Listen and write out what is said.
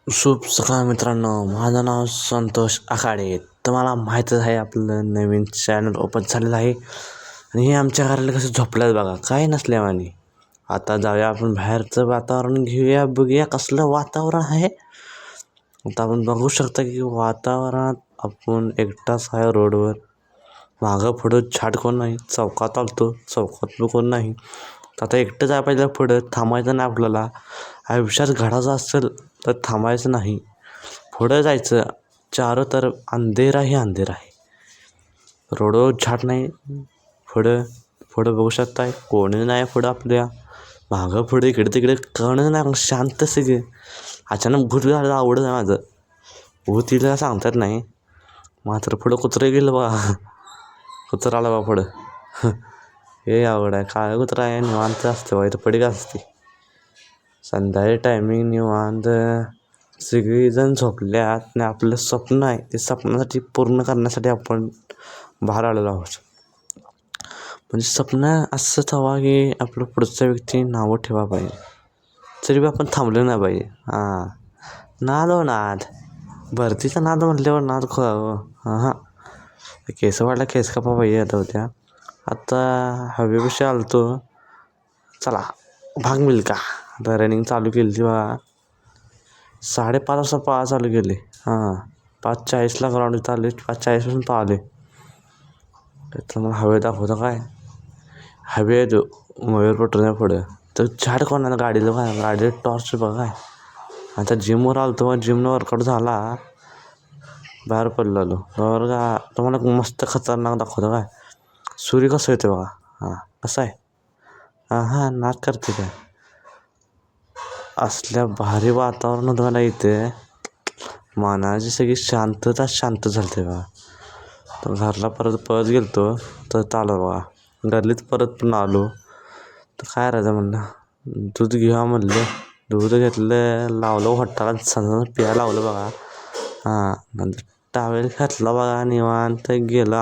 शुभ सकाळ मित्रांनो, माझं नाव संतोष आखाडे. तुम्हाला माहीतच आहे आपलं नवीन चॅनल ओपन झालेलं आहे आणि हे आमच्या घराला कसं झोपल्यात बघा, काय नसल्यावानी. आता जाऊया आपण बाहेरचं वातावरण घेऊया, बघूया कसलं वातावरण आहे. आता आपण बघू शकता की वातावरणात आपण एकटाच आहे रोडवर, मागं पुढं छाट कोण नाही. चौकात आलतो, चौकात कोण नाही. आता एकटंच आहे, पहिलं पुढं थांबायचं नाही आपल्याला. आयुष्यात घडायचं असेल तर थांबायचं नाही, पुढं जायचं. चारो तर अंधेरा ही अंधेरा आहे, रोडवर झाड नाही. पुढं पुढं बघू शकताय कोणी नाही, पुढं आपल्या मागं पुढे इकडे तिकडे कळणं नाही, शांत सगळे. अचानक भूत झालं आवडत आहे माझं, भूत तिला सांगतात नाही. मात्र पुढं कुत्रं गेलं बघा, कुत्रं आलं बघा पुढं. हे आवड आहे, काळं कुत्रं आहे, निवांत असते वाईट पडी का असते. संध्याकाळी टायमिंग निवांत, सगळीजण झोपल्यात आणि आपलं स्वप्न आहे ते स्वप्नासाठी पूर्ण करण्यासाठी आपण बाहेर आलेलो आहोत. म्हणजे स्वप्न असंच हवा की आपलं पुढच्या व्यक्ती नावं ठेवा पाहिजे, तरी बी आपण थांबलं नाही पाहिजे. नाद हो नाद, भरतीचा नाद म्हटल्यावर नाद हां केस वाढला केस कापा पाहिजे आता होत्या. आता हवेपेक्षा आलतो, चला भाग मिल्खा. आता रनिंग चालू केली ती बघा, 5:30 वाजता पळा चालू केले. 5:40ला ग्राउंड इथं आले, 5:40पासून पाहिले. तर मला हवे दाखवता काय, हवे आहे तो मयूर पटवण्या पुढं. तर झाड कोणाला गाडीला काय, गाडीला टॉर्च बघा काय. आता जिमवर आलो तर जिमनं वर्कआउट झाला, बाहेर पडलो बरोबर का. तुम्हाला मस्त खतरनाक दाखवतो काय, सूर्य कसं येते बघा. कसं आहे, नाक करते काय. असल्या भारी वातावरण होतं मला इथे, मनाची सगळी शांतता शांत झाली बघा. तर घरला परत पळत गेलतो तर आलो बघा, गल्लीत परत पण आलो. तर काय राहायचं म्हणलं, दूध घ्या म्हणलं. दूध घेतलं, लावलं होटाला, सगळं प्यायला लावलं बघा. नंतर टावेल घातला बघा, निवांत गेलं